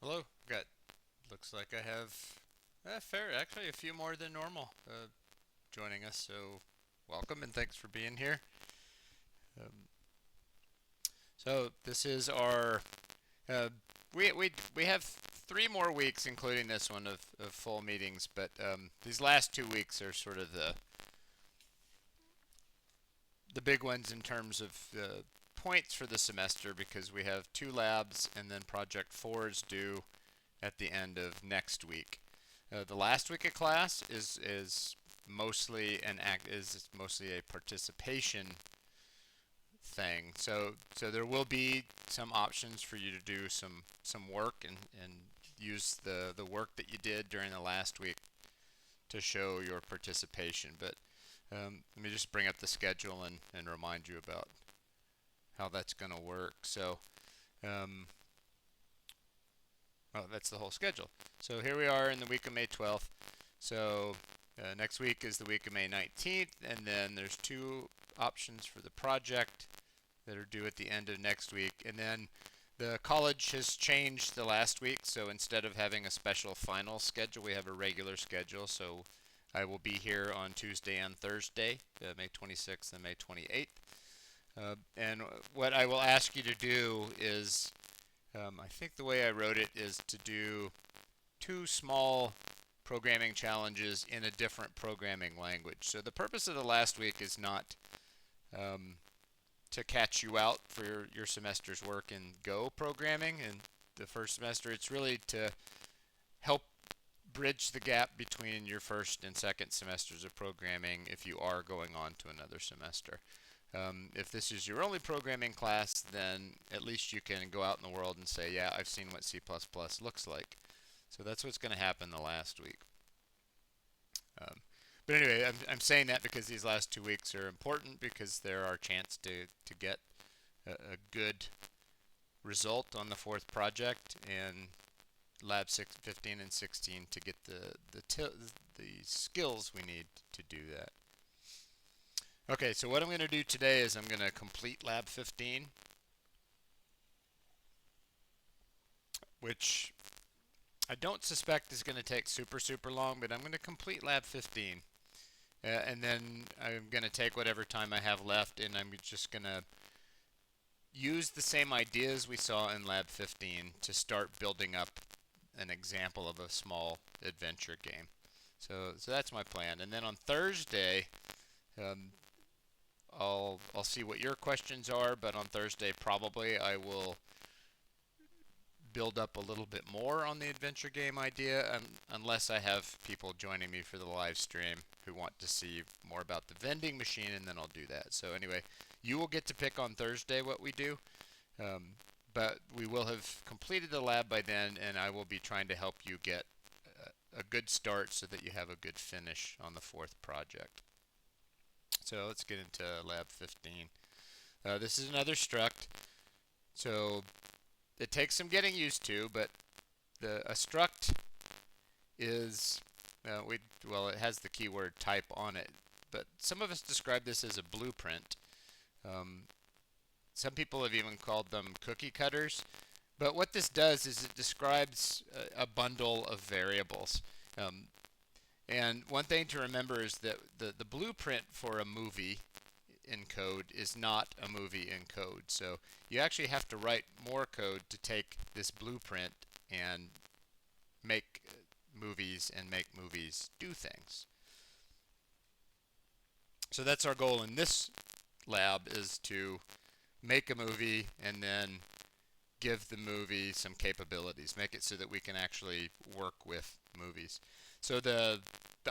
Hello. Got looks like I have actually a few more than normal joining us. So welcome and thanks for being here. Um, so this is our uh, we have 3 more weeks, including this one of full meetings. But these last 2 weeks are sort of the big ones in terms of points for the semester because we have 2 labs and then project 4 is due at the end of next week. The last week of class is mostly a participation thing. So there will be some options for you to do some work and use the work that you did during the last week to show your participation. But let me just bring up the schedule and remind you about how that's going to work. Um, that's the whole schedule. So here we are in the week of May 12th. So next week is the week of May 19th, and then there's 2 options for the project that are due at the end of next week. And then the college has changed the last week, so instead of having a special final schedule, we have a regular schedule. So I will be here on Tuesday and Thursday, May 26th and May 28th. And what I will ask you to do is, I think the way I wrote it is to do 2 small programming challenges in a different programming language. So the purpose of the last week is not um, to catch you out for your semester's work in Go programming in the first semester. It's really to help bridge the gap between your first and second semesters of programming if you are going on to another semester. If this is your only programming class, then at least you can go out in the world and say, yeah, I've seen what C++ looks like. So that's what's going to happen the last week. Um, but anyway, I'm saying that because these last 2 weeks are important because they're our chance to get a good result on the fourth project and lab 15 and 16 to get the skills we need to do that. Okay, so what I'm going to do today is I'm going to complete lab 15, which I don't suspect is going to take super long, but I'm going to complete lab 15. And then I'm going to take whatever time I have left and I'm just going to use the same ideas we saw in lab 15 to start building up an example of a small adventure game. So that's my plan. And then on Thursday, um, I'll see what your questions are, but on Thursday probably I will build up a little bit more on the adventure game idea, unless I have people joining me for the live stream who want to see more about the vending machine, and then I'll do that. So anyway, you will get to pick on Thursday what we do, um, but we will have completed the lab by then, and I will be trying to help you get a good start so that you have a good finish on the fourth project. So let's get into lab 15. This is another struct. So it takes some getting used to, but a struct is it has the keyword type on it, but some of us describe this as a blueprint. Um, some people have even called them cookie cutters. But what this does is it describes a bundle of variables. Um, and one thing to remember is that the blueprint for a movie in code is not a movie in code. So you actually have to write more code to take this blueprint and make movies and make movies do things. So that's our goal in this lab, is to make a movie and then give the movie some capabilities, make it so that we can actually work with movies. So the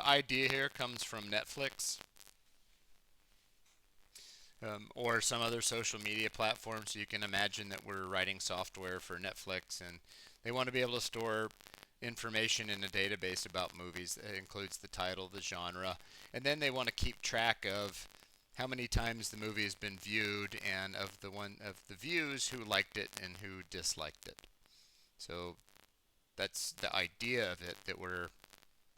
idea here comes from Netflix, or some other social media platform. So you can imagine that we're writing software for Netflix, and they want to be able to store information in a database about movies that includes the title, the genre, and then they want to keep track of how many times the movie has been viewed and of the views who liked it and who disliked it. So that's the idea of it that we're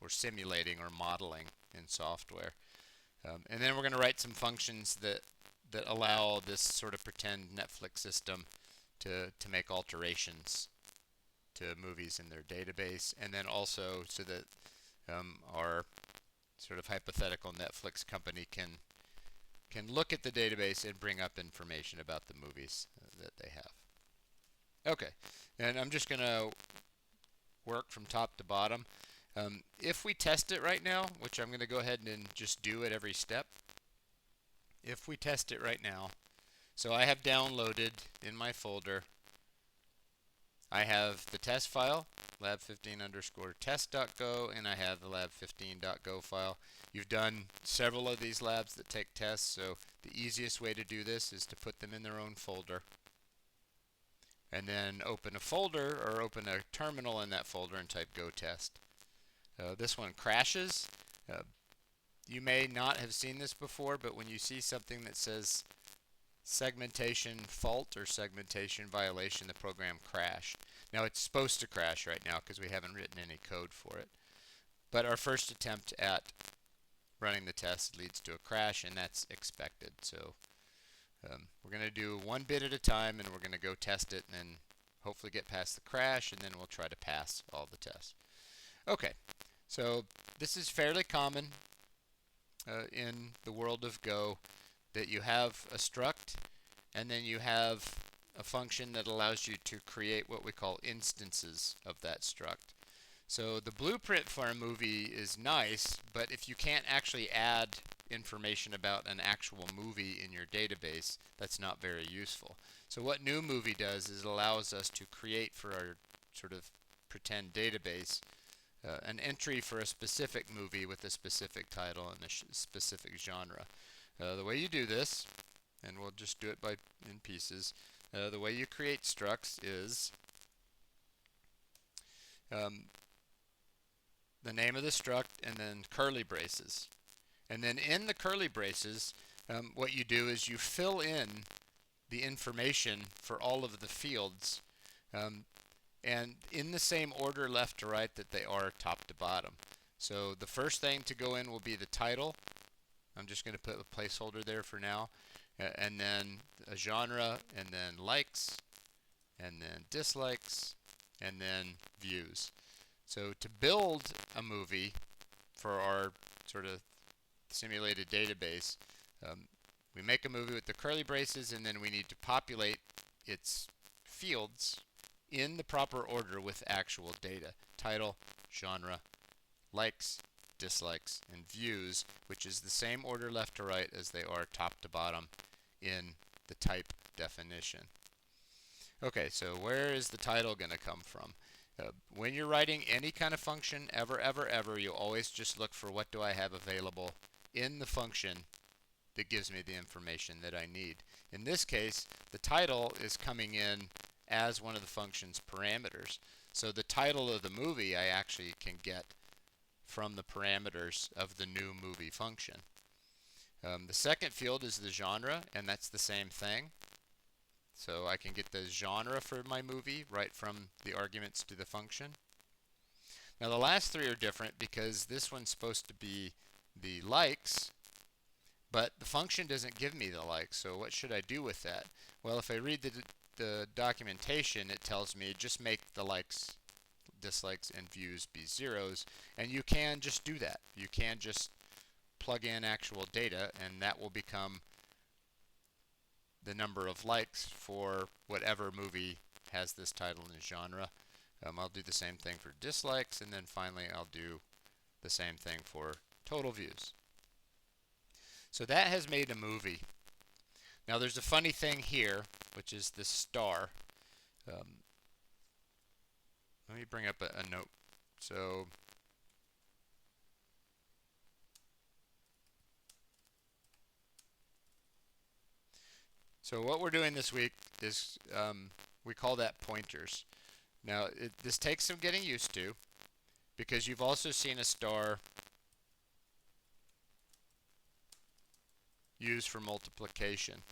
simulating or modeling in software. And then we're going to write some functions that allow this sort of pretend Netflix system to make alterations to movies in their database, and then also so that our sort of hypothetical Netflix company can look at the database and bring up information about the movies that they have. Okay, and I'm just going to work from top to bottom. If we test it right now, which I'm going to go ahead and just do at every step, if we test it right now, so I have downloaded in my folder, I have the test file, lab15 underscore test.go, and I have the lab15.go file. You've done several of these labs that take tests, so the easiest way to do this is to put them in their own folder. And then open a folder or open a terminal in that folder and type go test. This one crashes. You may not have seen this before, but when you see something that says segmentation fault or segmentation violation, the program crashed. Now it's supposed to crash right now because we haven't written any code for it. But our first attempt at running the test leads to a crash, and that's expected. So we're going to do one bit at a time, and we're going to go test it and then hopefully get past the crash, and then we'll try to pass all the tests. Okay, so this is fairly common in the world of Go, that you have a struct and then you have a function that allows you to create what we call instances of that struct. So the blueprint for a movie is nice, but if you can't actually add information about an actual movie in your database, that's not very useful. So what new movie does is it allows us to create for our sort of pretend database an entry for a specific movie with a specific title and a specific genre. The way you do this, and we'll just do it in pieces, the way you create structs is the name of the struct and then curly braces. And then in the curly braces, what you do is you fill in the information for all of the fields, and in the same order left to right that they are top to bottom. So the first thing to go in will be the title. I'm just going to put a placeholder there for now, and then a genre, and then likes, and then dislikes, and then views. So to build a movie for our sort of simulated database, we make a movie with the curly braces, and then we need to populate its fields in the proper order with actual data: title, genre, likes, dislikes, and views, which is the same order left to right as they are top to bottom in the type definition. Okay, so where is the title going to come from? When you're writing any kind of function, ever, you'll always just look for what do I have available in the function that gives me the information that I need. In this case, the title is coming in as one of the function's parameters. So the title of the movie I actually can get from the parameters of the new movie function. The second field is the genre, and that's the same thing. So I can get the genre for my movie right from the arguments to the function. Now the last three are different because this one's supposed to be the likes, but the function doesn't give me the likes. So what should I do with that? Well, if I read the documentation, it tells me just make the likes, dislikes, and views be zeros, and you can just do that. You can just plug in actual data, and that will become the number of likes for whatever movie has this title and genre. I'll do the same thing for dislikes, and then finally I'll do the same thing for total views. So that has made a movie. Now there's a funny thing here, which is this star. Let me bring up a note. So what we're doing this week is we call that pointers. Now this takes some getting used to, because you've also seen a star used for multiplication.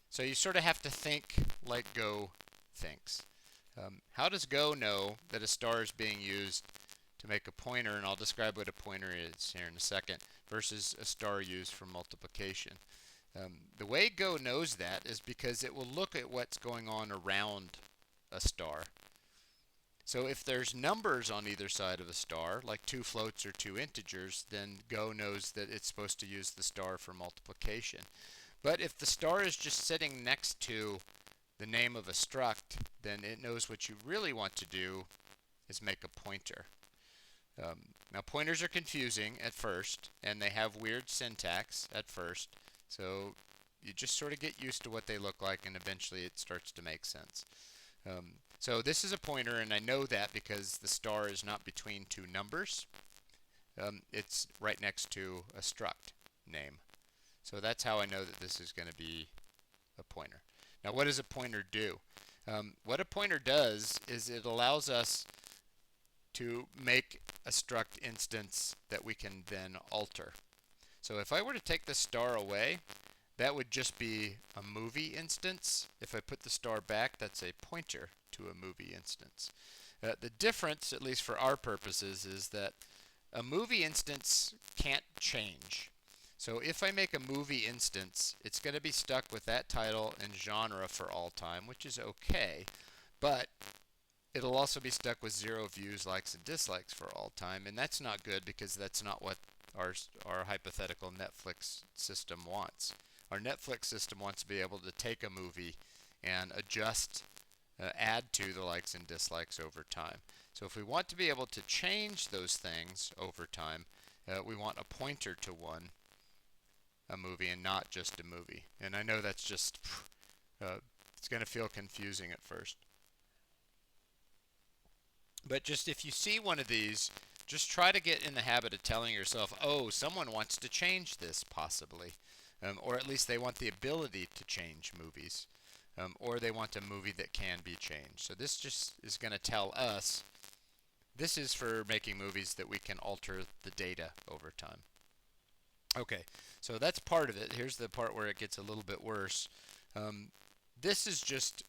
So you sort of have to think like Go thinks. How does Go know that a star is being used to make a pointer, and I'll describe what a pointer is here in a second, versus a star used for multiplication? The way Go knows that is because it will look at what's going on around a star. So if there's numbers on either side of a star, like two floats or two integers, then Go knows that it's supposed to use the star for multiplication. But if the star is just sitting next to the name of a struct, then it knows what you really want to do is make a pointer. Now pointers are confusing at first, and they have weird syntax at first, so you just sort of get used to what they look like, and eventually it starts to make sense. So this is a pointer, and I know that because the star is not between two numbers. It's right next to a struct name. So that's how I know that this is going to be a pointer. Now what does a pointer do? What a pointer does is it allows us to make a struct instance that we can then alter. So if I were to take the star away, that would just be a movie instance. If I put the star back, that's a pointer to a movie instance. The difference, at least for our purposes, is that a movie instance can't change. So if I make a movie instance, it's going to be stuck with that title and genre for all time, which is okay, but it'll also be stuck with 0 views, likes, and dislikes for all time, and that's not good because that's not what our hypothetical Netflix system wants. Our Netflix system wants to be able to take a movie and adjust, add to the likes and dislikes over time. So if we want to be able to change those things over time, we want a pointer to a movie and not just a movie. And I know that's just, it's going to feel confusing at first. But just if you see one of these, just try to get in the habit of telling yourself, oh, someone wants to change this possibly. Or at least they want the ability to change movies. Or they want a movie that can be changed. So this just is going to tell us, this is for making movies that we can alter the data over time. Okay, so that's part of it. Here's the part where it gets a little bit worse. This is just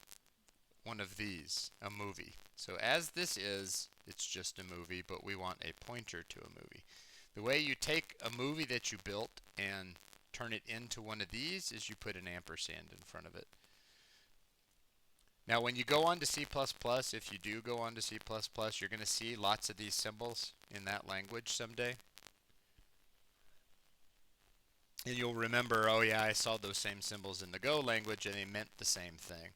one of these, a movie. So as this is, it's just a movie, but we want a pointer to a movie. The way you take a movie that you built and turn it into one of these is you put an ampersand in front of it. Now when you go on to C++, if you do go on to C++, you're going to see lots of these symbols in that language someday. And you'll remember, oh yeah, I saw those same symbols in the Go language and they meant the same thing.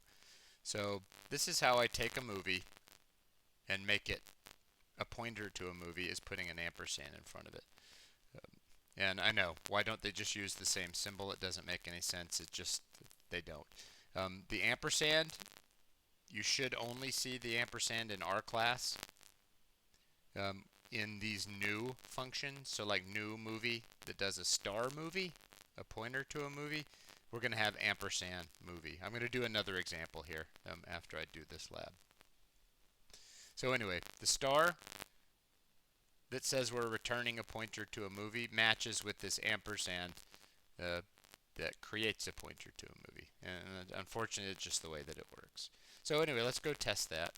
So this is how I take a movie and make it a pointer to a movie, is putting an ampersand in front of it. And I know, why don't they just use the same symbol? It doesn't make any sense. It just, they don't. The ampersand, you should only see the ampersand in our class in these new functions. So like new movie that does a star movie, a pointer to a movie, we're going to have ampersand movie. I'm going to do another example here after I do this lab. So anyway, the star that says we're returning a pointer to a movie matches with this ampersand that creates a pointer to a movie. And unfortunately, it's just the way that it works. So anyway, let's go test that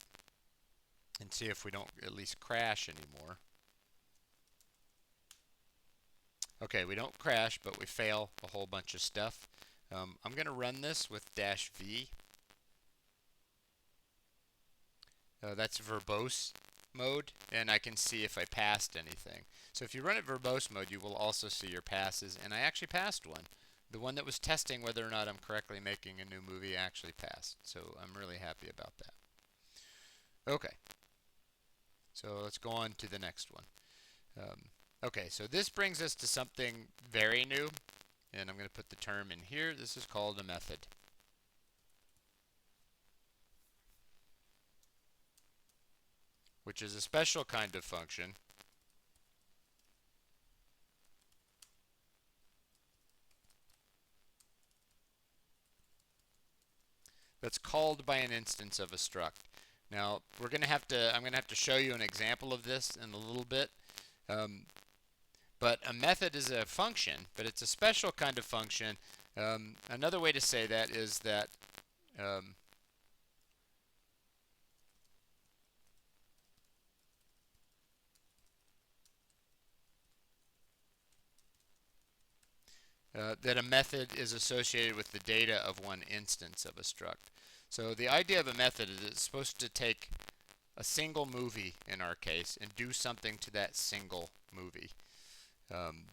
and see if we don't at least crash anymore. Okay, we don't crash, but we fail a whole bunch of stuff. I'm going to run this with -v. That's verbose mode, and I can see if I passed anything. So if you run it verbose mode, you will also see your passes, and I actually passed one. The one that was testing whether or not I'm correctly making a new movie actually passed, so I'm really happy about that. Okay, so let's go on to the next one. Okay, so this brings us to something very new, and I'm going to put the term in here. This is called a method. Which is a special kind of function that's called by an instance of a struct. Now I'm going to have to show you an example of this in a little bit. But a method is a function, but it's a special kind of function. Another way to say that is that that a method is associated with the data of one instance of a struct. So the idea of a method is it's supposed to take a single movie in our case and do something to that single movie. Um,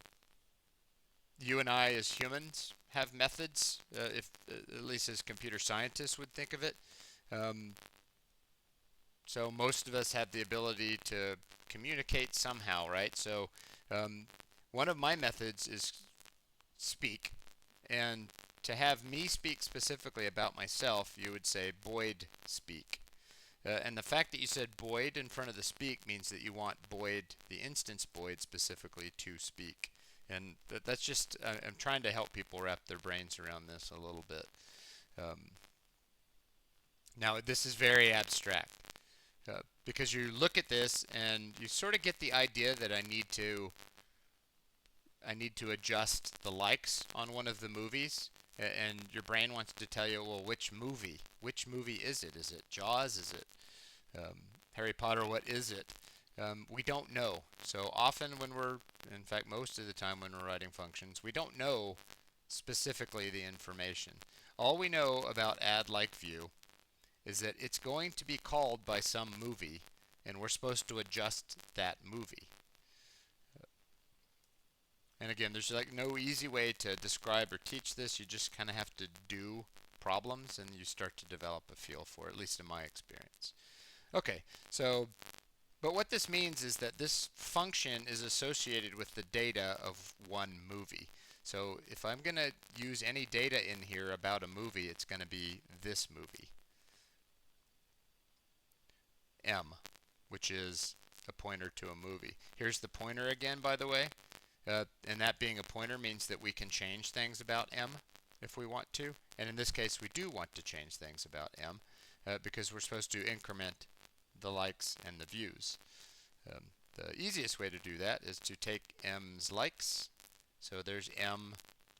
you and I as humans have methods, if at least as computer scientists would think of it. Um, so most of us have the ability to communicate somehow, right? So um, one of my methods is speak, and to have me speak specifically about myself, you would say Boyd speak. And the fact that you said Boyd in front of the speak means that you want Boyd, the instance Boyd specifically, to speak. And that's just, I'm trying to help people wrap their brains around this a little bit. Um, Now, this is very abstract because you look at this and you sort of get the idea that I need to adjust the likes on one of the movies, and your brain wants to tell you, well, which movie? Which movie is it? Is it Jaws? Is it Harry Potter? What is it? We don't know. So often in fact, most of the time when we're writing functions, we don't know specifically the information. All we know about add like view is that it's going to be called by some movie, and we're supposed to adjust that movie. And again, there's like no easy way to describe or teach this. You just kind of have to do problems and you start to develop a feel for it, at least in my experience. Okay, so, but what this means is that this function is associated with the data of one movie. So if I'm going to use any data in here about a movie, it's going to be this movie, M, which is a pointer to a movie. Here's the pointer again, by the way. And that being a pointer means that we can change things about M if we want to. And in this case, we do want to change things about M because we're supposed to increment the likes and the views. The easiest way to do that is to take M's likes. So there's M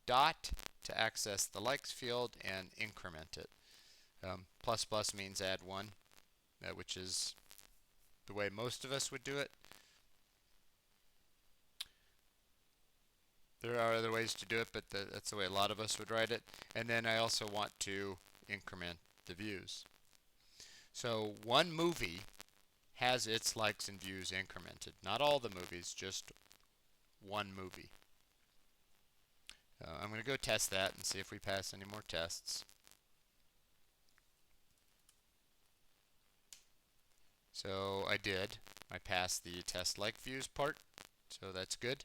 dot to access the likes field and increment it. Plus plus means add 1, which is the way most of us would do it. There are other ways to do it, but that's the way a lot of us would write it. And then I also want to increment the views. So one movie has its likes and views incremented. Not all the movies, just one movie. I'm going to go test that and see if we pass any more tests. So I did. I passed the test like views part, so that's good.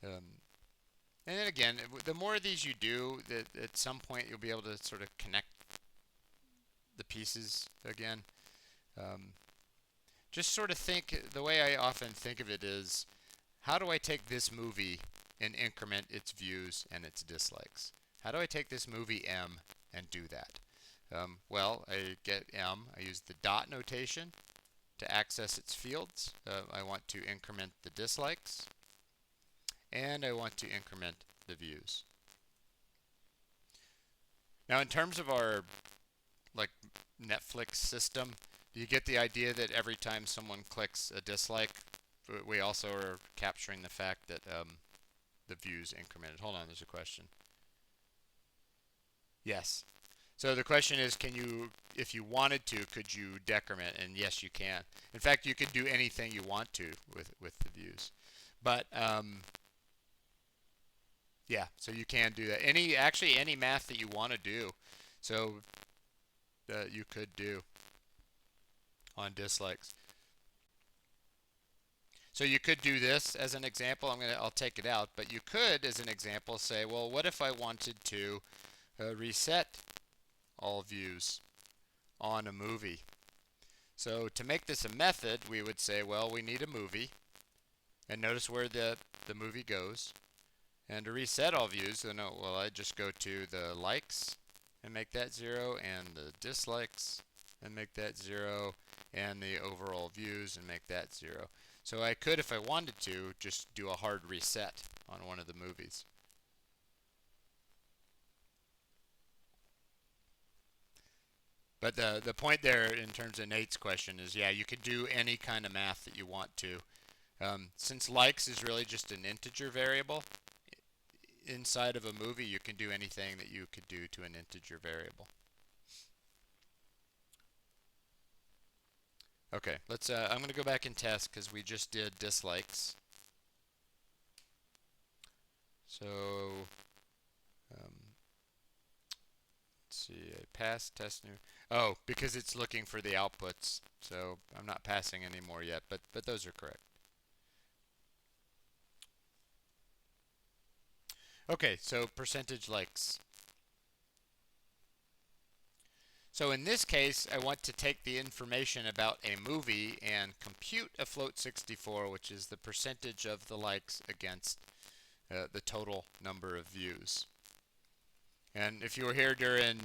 And then again, the more of these you do, at some point you'll be able to sort of connect the pieces again. Just sort of think, the way I often think of it is, how do I take this movie and increment its views and its dislikes? How do I take this movie M and do that? Well, I get M, I use the dot notation to access its fields. I want to increment the dislikes, and I want to increment the views. Now in terms of our like Netflix system, do you get the idea that every time someone clicks a dislike, we also are capturing the fact that the views incremented? Hold on, there's a question. Yes. So the question is, can you, if you wanted to, could you decrement? And yes, you can. In fact, you could do anything you want to with the views. But yeah, so you can do that. Actually any math that you want to do, so you could do on dislikes. So you could do this as an example. I'll take it out, but you could, as an example, say, well, what if I wanted to reset all views on a movie? So to make this a method, we would say, well, we need a movie, and notice where the movie goes. And to reset all views, then well, I just go to the likes and make that 0, and the dislikes and make that 0, and the overall views and make that 0. So I could, if I wanted to, just do a hard reset on one of the movies. But the point there in terms of Nate's question is, yeah, you could do any kind of math that you want to. Since likes is really just an integer variable, inside of a movie you can do anything that you could do to an integer variable. Okay, let's. I'm going to go back and test because we just did dislikes. So um, let's see. I pass test new. Oh, because it's looking for the outputs. So I'm not passing anymore yet, but those are correct. Okay, so percentage likes. So in this case, I want to take the information about a movie and compute a float 64, which is the percentage of the likes against the total number of views. And if you were here during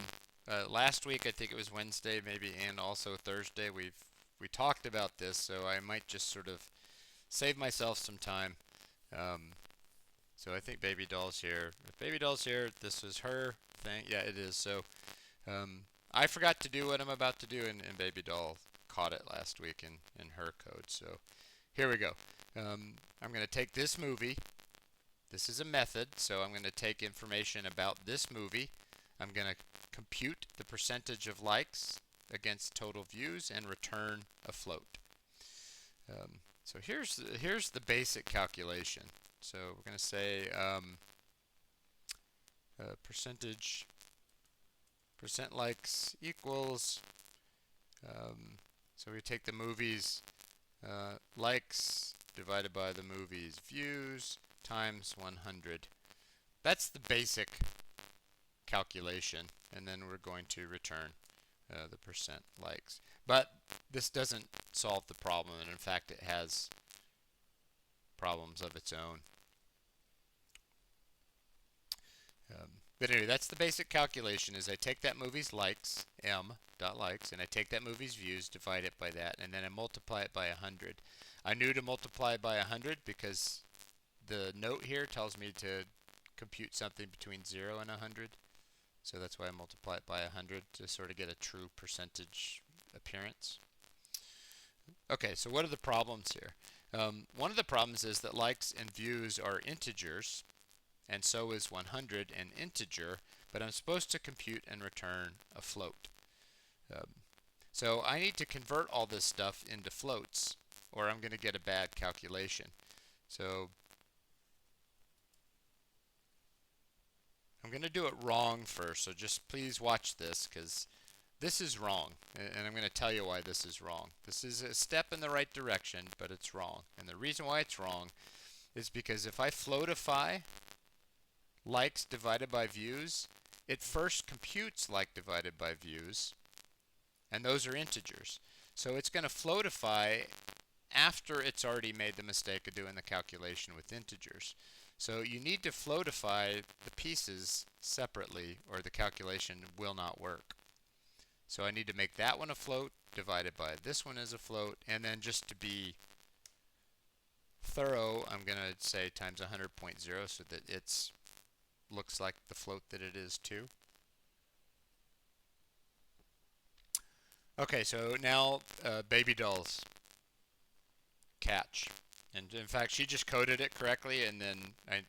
last week, I think it was Wednesday maybe, and also Thursday, we talked about this, so I might just sort of save myself some time. Um, so I think Baby Doll's here. If Baby Doll's here, this was her thing. Yeah, it is. So um, I forgot to do what I'm about to do, and Baby Doll caught it last week in her code. So here we go. I'm going to take this movie. This is a method, so I'm going to take information about this movie. I'm going to compute the percentage of likes against total views and return a float. So here's the basic calculation. So we're going to say percentage percent likes equals. So we take the movie's likes divided by the movie's views times 100. That's the basic calculation, and then we're going to return the percent likes. But this doesn't solve the problem, and in fact it has problems of its own. But anyway, that's the basic calculation is I take that movie's likes, m.likes, and I take that movie's views, divide it by that, and then I multiply it by 100. I knew to multiply by 100 because the note here tells me to compute something between 0 and 100. So that's why I multiply it by 100 to sort of get a true percentage appearance. Okay, so what are the problems here? One of the problems is that likes and views are integers, and so is 100 an integer, but I'm supposed to compute and return a float. So I need to convert all this stuff into floats, or I'm going to get a bad calculation. So I'm going to do it wrong first, so just please watch this because this is wrong, and I'm going to tell you why this is wrong. This is a step in the right direction, but it's wrong. And the reason why it's wrong is because if I floatify likes divided by views, it first computes like divided by views, and those are integers. So it's going to floatify after it's already made the mistake of doing the calculation with integers. So you need to floatify the pieces separately or the calculation will not work. So I need to make that one a float divided by this one as a float, and then just to be thorough, I'm going to say times 100.0 so that it's looks like the float that it is too. Okay, so now Baby Doll's catch. And in fact, she just coded it correctly, and then I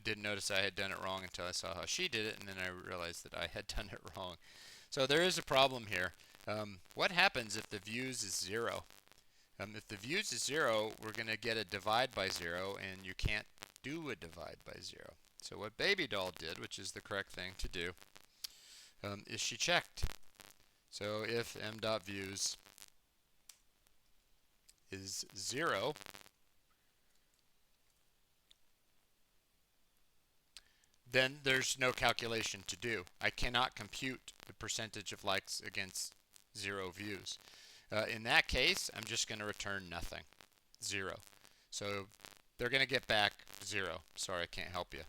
didn't notice I had done it wrong until I saw how she did it, and then I realized that I had done it wrong. So there is a problem here. What happens if the views is 0? If the views is 0, we're going to get a divide by 0, and you can't do a divide by 0. So what Baby Doll did, which is the correct thing to do, is she checked. So if m.views is 0, then there's no calculation to do. I cannot compute the percentage of likes against 0 views. In that case, I'm just going to return nothing, 0. So they're going to get back 0. Sorry, I can't help you.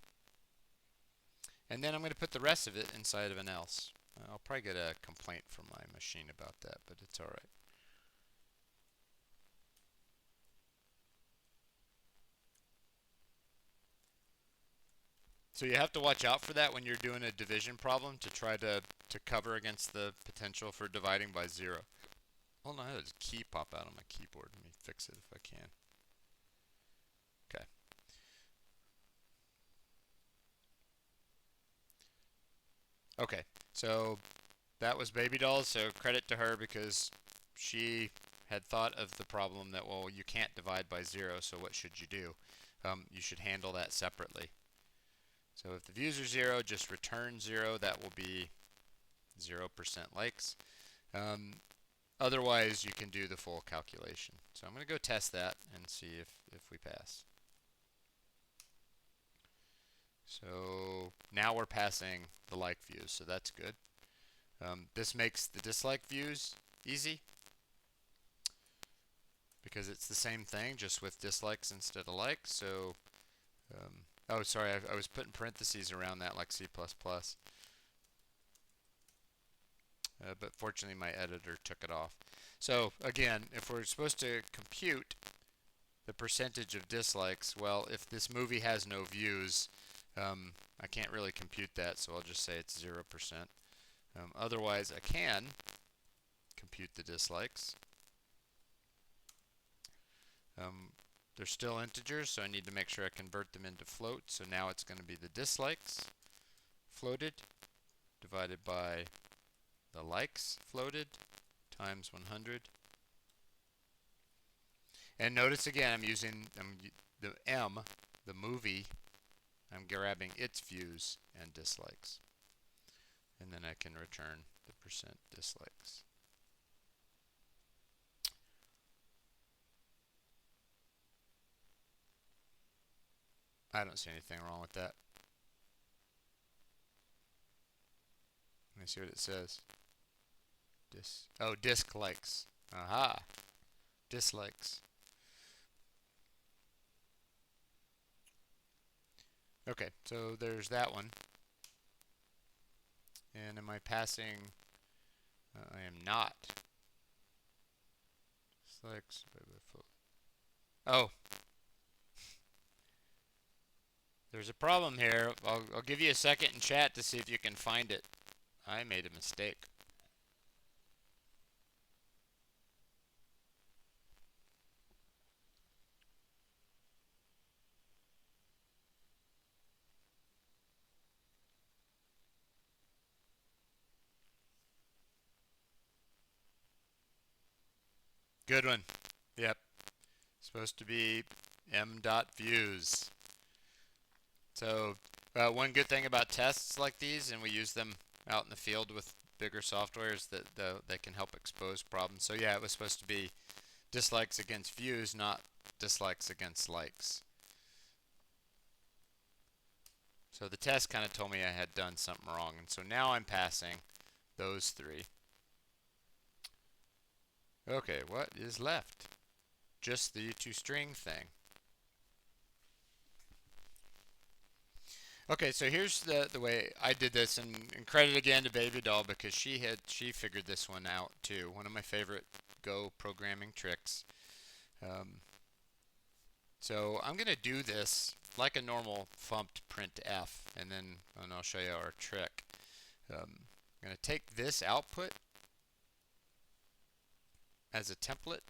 And then I'm going to put the rest of it inside of an else. I'll probably get a complaint from my machine about that, but it's all right. So you have to watch out for that when you're doing a division problem to try to cover against the potential for dividing by 0. Hold on, I had a key pop out on my keyboard. Let me fix it if I can. Okay. Okay, so that was Baby Doll, so credit to her because she had thought of the problem that, well, you can't divide by 0, so what should you do? You should handle that separately. So if the views are 0, just return 0. That will be 0% likes. Otherwise, you can do the full calculation. So I'm going to go test that and see if we pass. So now we're passing the like views, so that's good. This makes the dislike views easy because it's the same thing, just with dislikes instead of likes. So, oh, sorry, I was putting parentheses around that like C++. But fortunately my editor took it off. So again, if we're supposed to compute the percentage of dislikes, well, if this movie has no views, I can't really compute that, so I'll just say it's 0%. Otherwise, I can compute the dislikes. They're still integers, so I need to make sure I convert them into float. So now it's going to be the dislikes floated divided by the likes floated times 100. And notice again, I'm using the M, the movie, I'm grabbing its views and dislikes. And then I can return the percent dislikes. I don't see anything wrong with that. Let me see what it says. Disk likes. Aha. Dislikes. Okay, so there's that one. And am I passing? I am not. Dislikes. Oh. There's a problem here. I'll give you a second in chat to see if you can find it. I made a mistake. Good one. Yep. Supposed to be m.views. So one good thing about tests like these, and we use them out in the field with bigger software, is that they can help expose problems. So yeah, it was supposed to be dislikes against views, not dislikes against likes. So the test kind of told me I had done something wrong, and so now I'm passing those three. Okay, what is left? Just the toString thing. Okay, so here's the way I did this, and credit again to Baby Doll because she figured this one out too. One of my favorite Go programming tricks. So I'm gonna do this like a normal thumped printf, and I'll show you our trick. I'm gonna take this output as a template,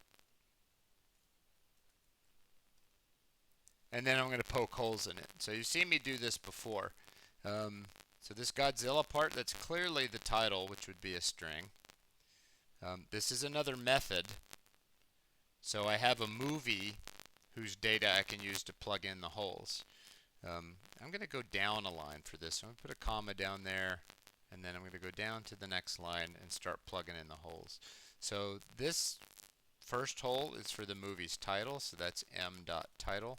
and then I'm going to poke holes in it. So you've seen me do this before. So this Godzilla part, that's clearly the title, which would be a string. This is another method. So I have a movie whose data I can use to plug in the holes. I'm going to go down a line for this. So I'm going to put a comma down there, and then I'm going to go down to the next line and start plugging in the holes. So this first hole is for the movie's title, so that's m.title.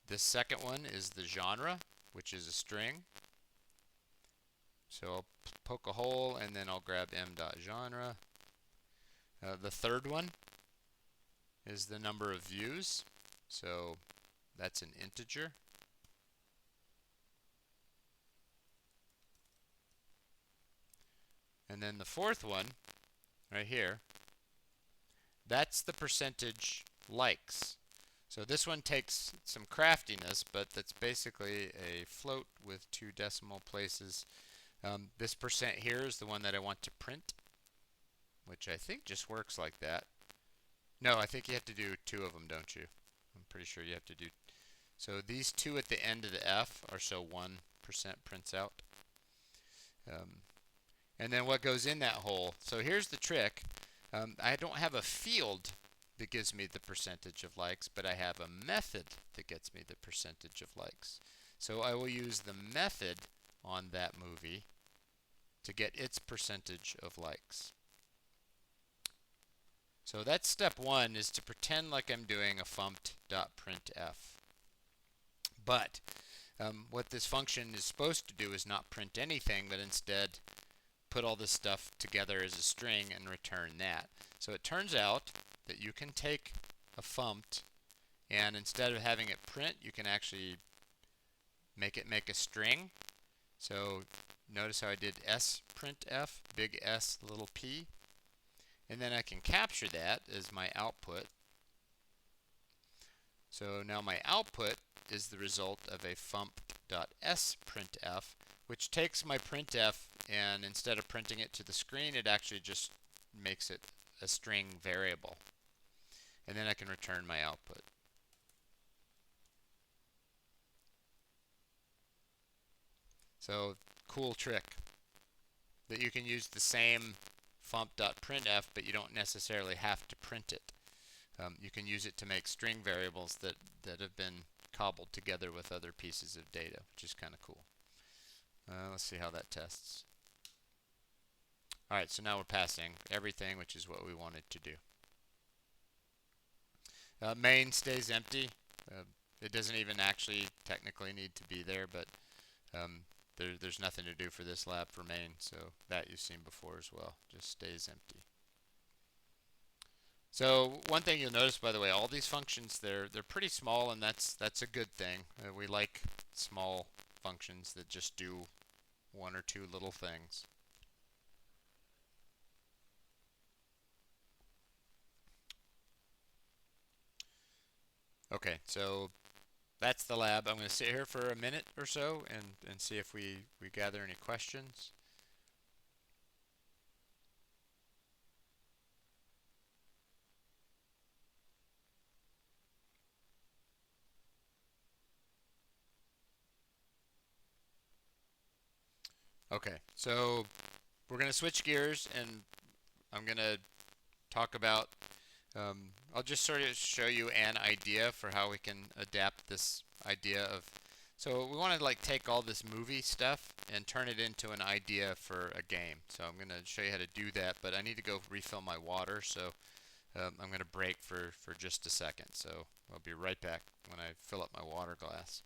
This second one is the genre, which is a string. So I'll poke a hole and then I'll grab m.genre. The third one is the number of views. So that's an integer. And then the fourth one, right here, that's the percentage likes. So this one takes some craftiness, but that's basically a float with 2 decimal places. This percent here is the one that I want to print, which I think just works like that. No, I think you have to do 2 of them, don't you? I'm pretty sure you have to do. So these 2 at the end of the F are so 1% prints out. and then what goes in that hole. So here's the trick. I don't have a field that gives me the percentage of likes, but I have a method that gets me the percentage of likes. So I will use the method on that movie to get its percentage of likes. So that's step one, is to pretend like I'm doing a fumped.printf. But what this function is supposed to do is not print anything, but instead put all this stuff together as a string and return that. So it turns out that you can take a fumped, and instead of having it print, you can actually make it make a string. So notice how I did sprintf, big S, little p, and then I can capture that as my output. So now my output is the result of a fumped.sprintf, which takes my printf, and instead of printing it to the screen, it actually just makes it a string variable. And then I can return my output. So cool trick that you can use the same fumped.printf, but you don't necessarily have to print it. You can use it to make string variables that have been cobbled together with other pieces of data, which is kind of cool. Let's see how that tests. Alright, so now we're passing everything, which is what we wanted to do. Main stays empty. It doesn't even actually technically need to be there, but there's nothing to do for this lab for main, so that you've seen before as well. Just stays empty. So one thing you'll notice, by the way, all these functions, they're pretty small, and that's a good thing. We like small functions that just do one or two little things. Okay, so that's the lab. I'm going to sit here for a minute or so and see if we gather any questions. Okay, so we're going to switch gears, and I'm going to talk about, I'll just sort of show you an idea for how we can adapt this idea of, so we want to like take all this movie stuff and turn it into an idea for a game. So I'm going to show you how to do that, but I need to go refill my water, so I'm going to break for just a second. So I'll be right back when I fill up my water glass.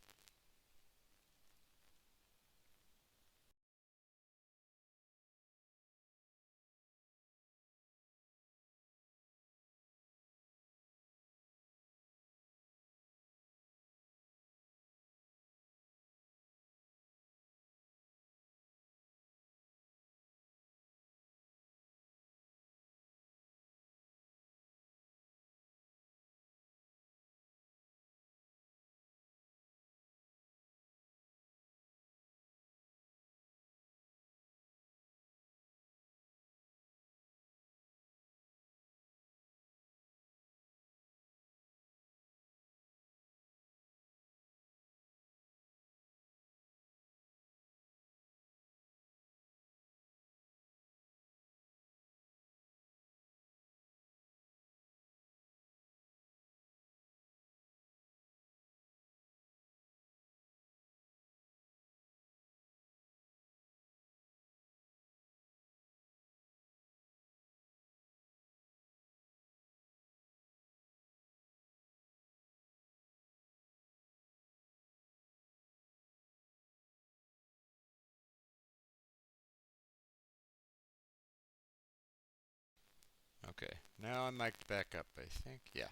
Okay, now I'm mic'd back up, I think. Yeah.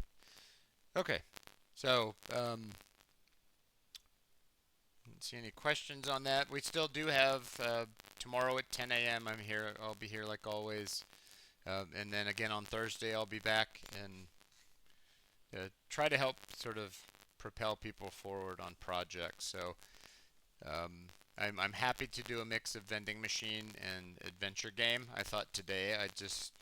Okay, so didn't see any questions on that. We still do have tomorrow at 10 a.m. I'm here. I'll be here like always. And then again on Thursday, I'll be back and try to help sort of propel people forward on projects. So I'm happy to do a mix of vending machine and adventure game. I thought today I'd just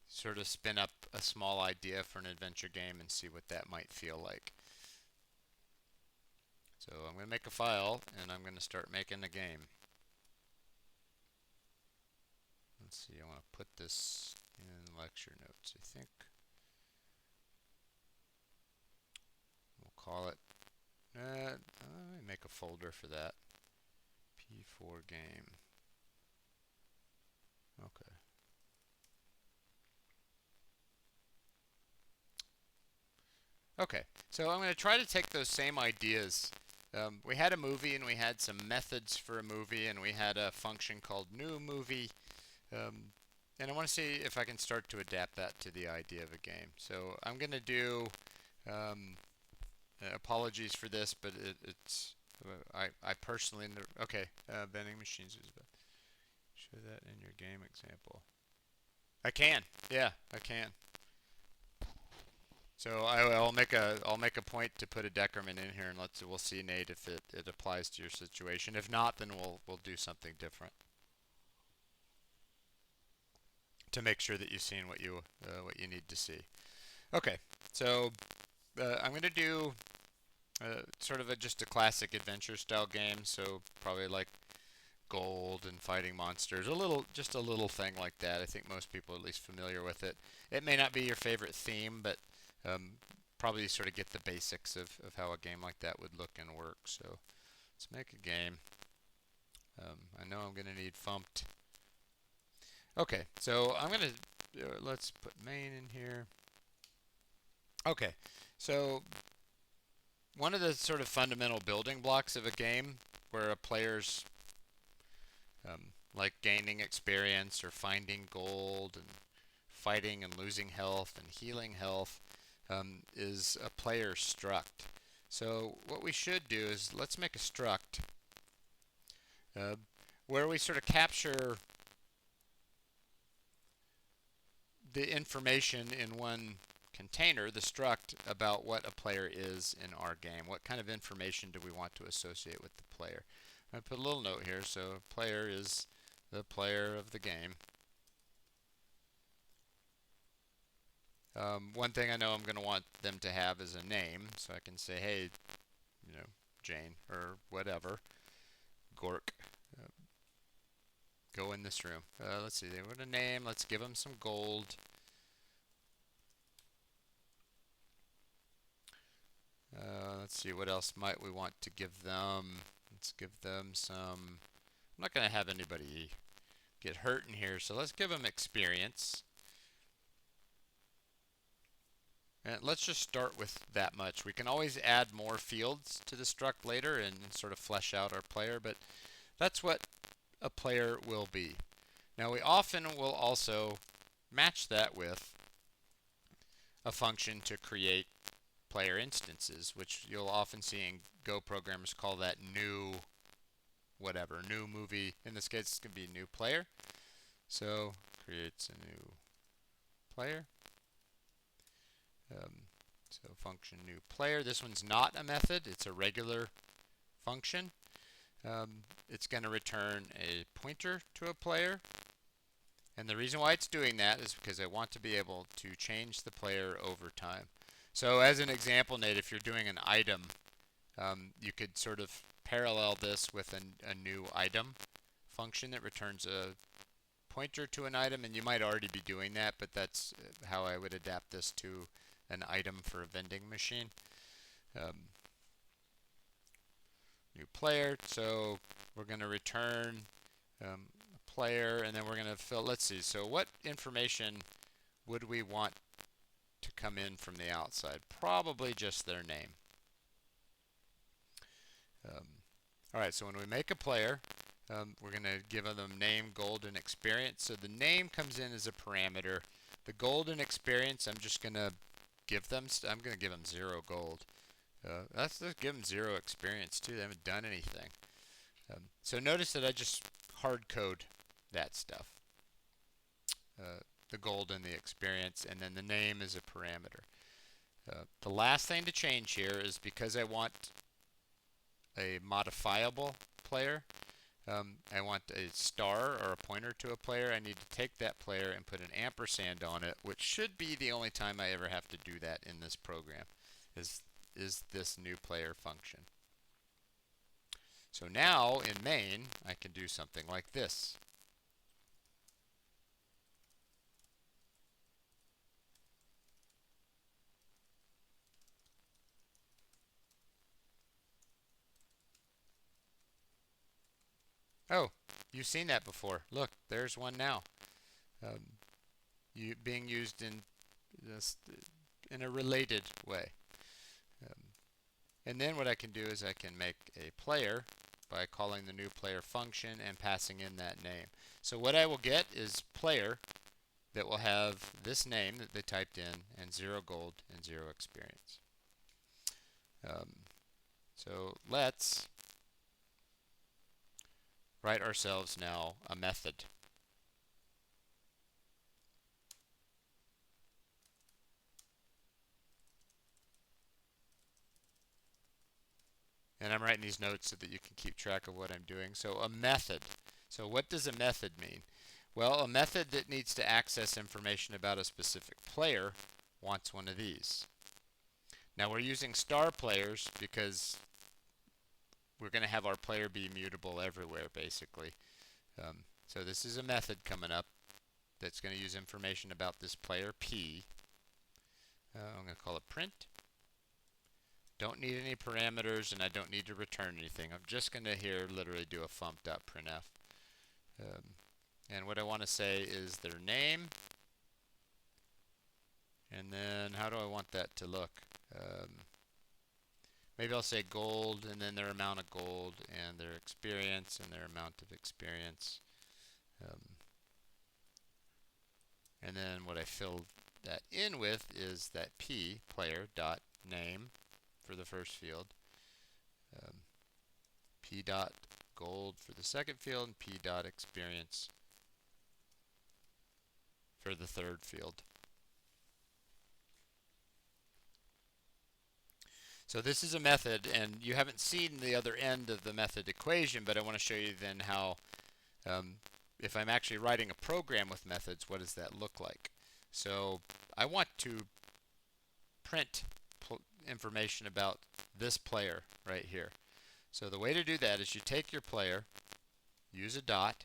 sort of spin up a small idea for an adventure game and see what that might feel like. So I'm going to make a file, and I'm going to start making the game. let's see, I want to put this in lecture notes, I think. We'll call it, let me make a folder for that. P4 game. Okay. Okay, so I'm going to try to take those same ideas. We had a movie and we had some methods for a movie and we had a function called new movie. And I want to see if I can start to adapt that to the idea of a game. So I'm going to do, um, apologies for this, but it's, I personally, okay, vending machines is, show that in your game example. I can, yeah, I can. So I'll make a point to put a decrement in here, and we'll see, Nate, if it applies to your situation. If not, then we'll do something different to make sure that you've seen what you need to see. Okay, so I'm going to do sort of just a classic adventure style game. So probably like gold and fighting monsters, just a little thing like that. I think most people are at least familiar with it. It may not be your favorite theme, but um, probably sort of get the basics of how a game like that would look and work. So let's make a game. I know I'm going to need fumped. Okay, so I'm going to, let's put main in here. Okay, so one of the sort of fundamental building blocks of a game where a player's like gaining experience or finding gold and fighting and losing health and healing health is a player struct. So what we should do is let's make a struct uh, where we sort of capture the information in one container, the struct, about what a player is in our game. What kind of information do we want to associate with the player? I put a little note here. So player is the player of the game. One thing I know I'm going to want them to have is a name, so I can say, hey, you know, Jane or whatever, Gork, uh, go in this room. Let's see, they want a name. Let's give them some gold. Let's see, what else might we want to give them? Let's give them some. I'm not going to have anybody get hurt in here, so let's give them experience. And let's just start with that much. We can always add more fields to the struct later and sort of flesh out our player, but that's what a player will be. Now we often will also match that with a function to create player instances, which you'll often see in Go programmers call that new whatever, new movie. In this case, it's going to be new player. So creates a new player. So function new player. This one's not a method. It's a regular function. It's going to return a pointer to a player. And the reason why it's doing that is because I want to be able to change the player over time. So as an example, Nate, if you're doing an item, you could sort of parallel this with a new item function that returns a pointer to an item, and you might already be doing that, but that's how I would adapt this to an item for a vending machine. New player, so we're going to return a player, and then we're going to fill, let's see, so what information would we want to come in from the outside? Probably just their name. Alright, so when we make a player, we're going to give them name, gold, and experience. So the name comes in as a parameter. The gold and experience, I'm just going to give them, I'm going to give them 0 gold. Let's just give them 0 experience too. They haven't done anything. So notice that I just hard code that stuff. The gold and the experience, and then the name is a parameter. The last thing to change here is because I want a modifiable player. I want a star or a pointer to a player. I need to take that player and put an ampersand on it, which should be the only time I ever have to do that in this program, is this new player function. So now in main, I can do something like this. Oh, you've seen that before. Look, there's one now. Um, being used in this in a related way. Um, and then what I can do is I can make a player by calling the new player function and passing in that name. So what I will get is player that will have this name that they typed in and 0 gold and 0 experience. Um, so let's write ourselves now a method. And I'm writing these notes so that you can keep track of what I'm doing. So a method. So what does a method mean? Well, a method that needs to access information about a specific player wants one of these. Now we're using star players because we're going to have our player be mutable everywhere, basically. So this is a method coming up that's going to use information about this player P. I'm going to call it print. Don't need any parameters, and I don't need to return anything. I'm just going to here literally do a func.printf. And what I want to say is their name, and then how do I want that to look? Maybe I'll say gold, and then their amount of gold, and their experience, and their amount of experience. And then what I fill that in with is that p player dot name for the first field, p dot gold for the second field, and p dot experience for the third field. So this is a method, and you haven't seen the other end of the method equation, but I want to show you then how, if I'm actually writing a program with methods, what does that look like? So I want to print information about this player right here. So the way to do that is you take your player, use a dot,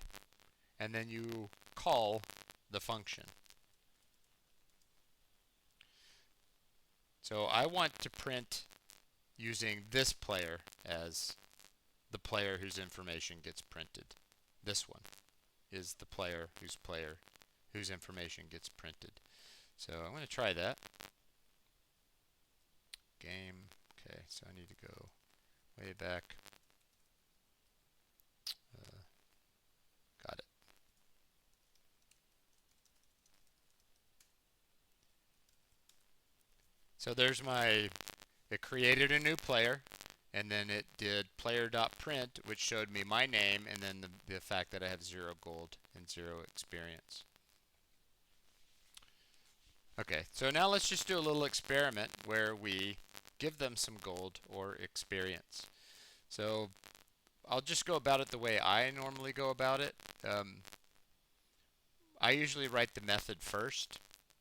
and then you call the function. So I want to print using this player as the player whose information gets printed. This one is the player whose information gets printed. So I'm going to try that. Game. Okay, so I need to go way back. Got it. So there's it created a new player, and then it did player.print, which showed me my name, and then the fact that I have 0 gold and 0 experience. Okay, so now let's just do a little experiment where we give them some gold or experience. So I'll just go about it the way I normally go about it. I usually write the method first,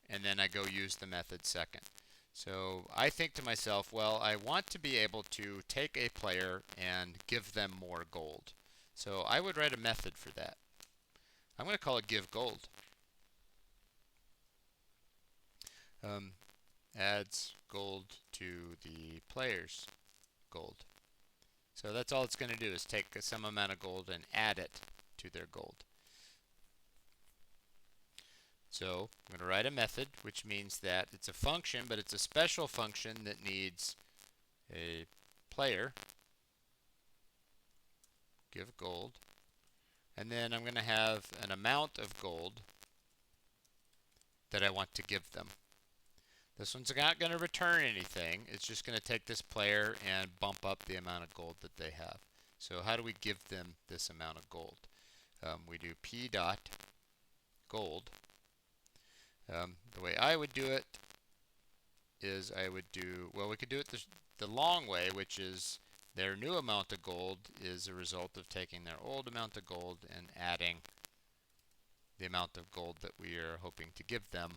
and then I go use the method second. So I think to myself, well, I want to be able to take a player and give them more gold. So I would write a method for that. I'm going to call it give gold. Adds gold to the player's gold. So that's all it's going to do is take some amount of gold and add it to their gold. So I'm going to write a method, which means that it's a function, but it's a special function that needs a player, give gold, and then I'm going to have an amount of gold that I want to give them. This one's not going to return anything. It's just going to take this player and bump up the amount of gold that they have. So how do we give them this amount of gold? We do p dot gold. The way I would do it is I would do, well, we could do it the long way, which is their new amount of gold is a result of taking their old amount of gold and adding the amount of gold that we are hoping to give them.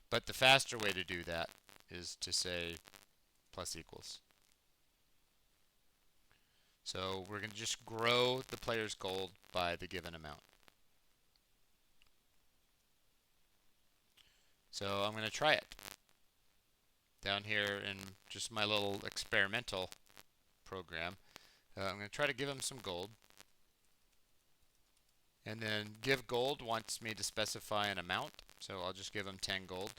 But the faster way to do that is to say plus equals. So we're going to just grow the player's gold by the given amount. So I'm going to try it down here in just my little experimental program. I'm going to try to give him some gold. And then give gold wants me to specify an amount, so I'll just give them 10 gold.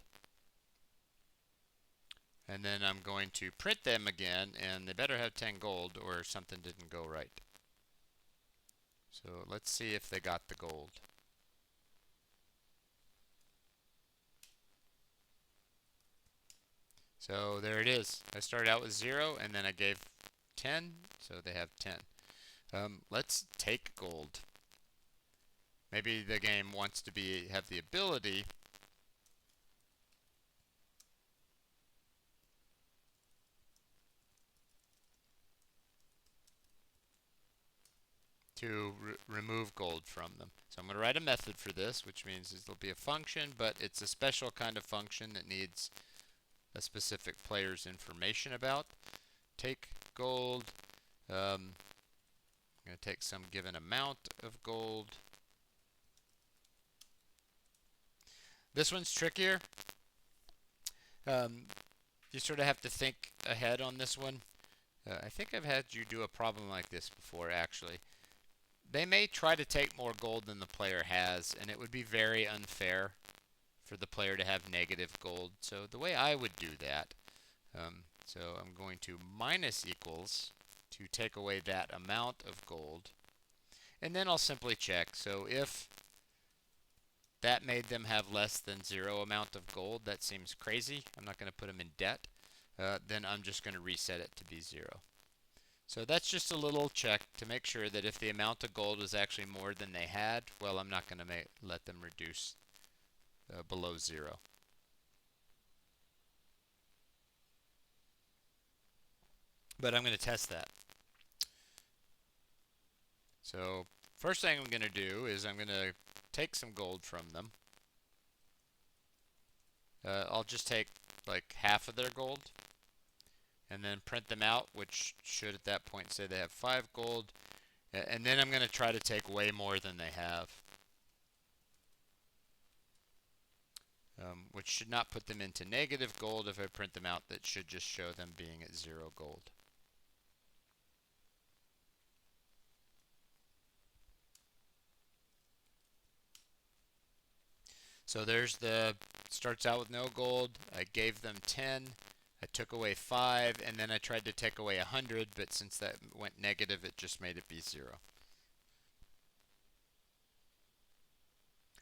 And then I'm going to print them again, and they better have 10 gold or something didn't go right. So let's see if they got the gold. So there it is. I started out with 0 and then I gave 10, so they have 10. Let's take gold. Maybe the game wants to have the ability to remove gold from them. So I'm going to write a method for this, which means it'll be a function, but it's a special kind of function that needs a specific player's information about. Take gold. I'm going to take some given amount of gold. This one's trickier. You sort of have to think ahead on this one. I think I've had you do a problem like this before, actually. They may try to take more gold than the player has, and it would be very unfair for the player to have negative gold. So the way I would do that, so I'm going to minus equals to take away that amount of gold, and then I'll simply check. So if that made them have less than 0 amount of gold, that seems crazy. I'm not going to put them in debt. Then I'm just going to reset it to be 0. So that's just a little check to make sure that if the amount of gold is actually more than they had, well, I'm not going to let them reduce below 0. But I'm going to test that. So first thing I'm going to do is I'm going to take some gold from them. I'll just take like half of their gold and then print them out, which should at that point say they have 5 gold. And then I'm going to try to take way more than they have, which should not put them into negative gold. If I print them out, that should just show them being at 0 gold. So there's starts out with no gold. I gave them 10. I took away 5, and then I tried to take away 100, but since that went negative, it just made it be 0.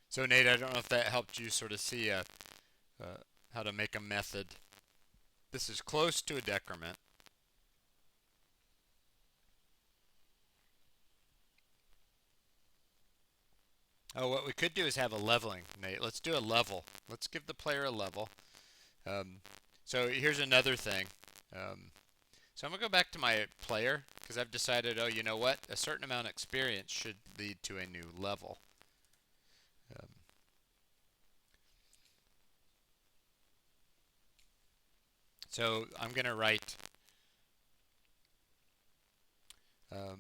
So Nate, I don't know if that helped you sort of see how to make a method. This is close to a decrement. Oh, what we could do is have a leveling, Nate. Let's do a level. Let's give the player a level. So here's another thing. So I'm going to go back to my player because I've decided, oh, you know what? A certain amount of experience should lead to a new level. So I'm going to write, I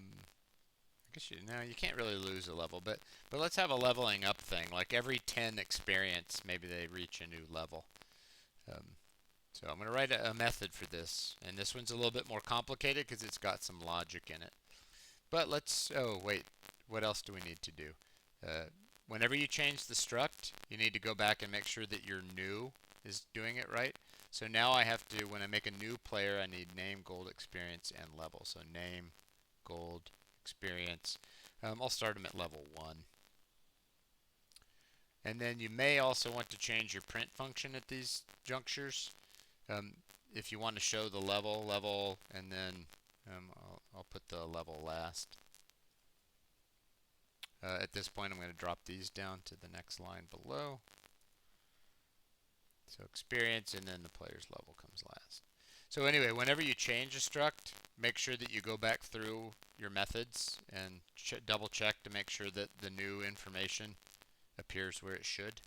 guess you can't really lose a level, but let's have a leveling up thing. Like every 10 experience, maybe they reach a new level. So I'm going to write a method for this, and this one's a little bit more complicated because it's got some logic in it. But oh wait, what else do we need to do? Whenever you change the struct, you need to go back and make sure that your new is doing it right. So now I have to, when I make a new player, I need name, gold, experience, and level. So name, gold, experience. I'll start them at level 1. And then you may also want to change your print function at these junctures. If you want to show the level, and then I'll put the level last. At this point, I'm going to drop these down to the next line below. So experience, and then the player's level comes last. So anyway, whenever you change a struct, make sure that you go back through your methods and double check to make sure that the new information appears where it should.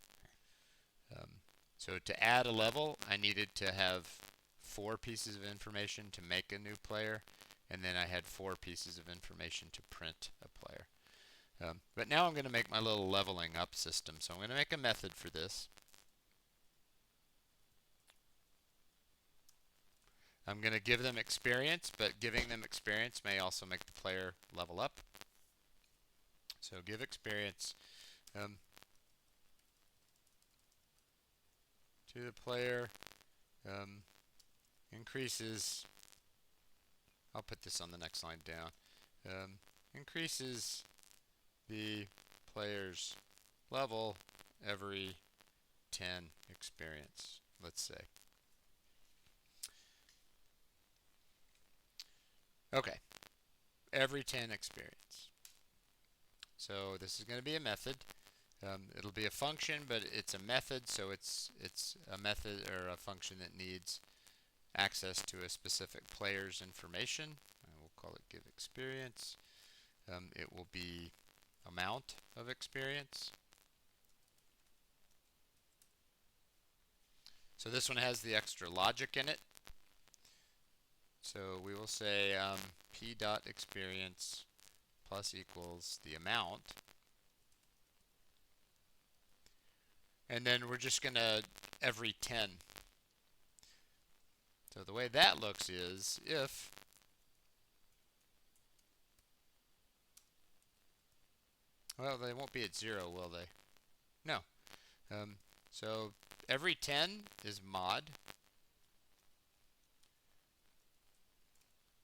So to add a level, I needed to have 4 pieces of information to make a new player, and then I had 4 pieces of information to print a player. But now I'm going to make my little leveling up system. So I'm going to make a method for this. I'm going to give them experience, but giving them experience may also make the player level up. So give experience to the player, increases, I'll put this on the next line down, increases the player's level every 10 experience, let's say. Okay, every 10 experience. So this is going to be a method. It'll be a function, but it's a method, so it's a method or a function that needs access to a specific player's information. We'll call it give experience. It will be amount of experience. So this one has the extra logic in it. So we will say p dot experience plus equals the amount. And then we're just going to every 10. So the way that looks is if well, they won't be at 0, will they? No. So every 10 is mod.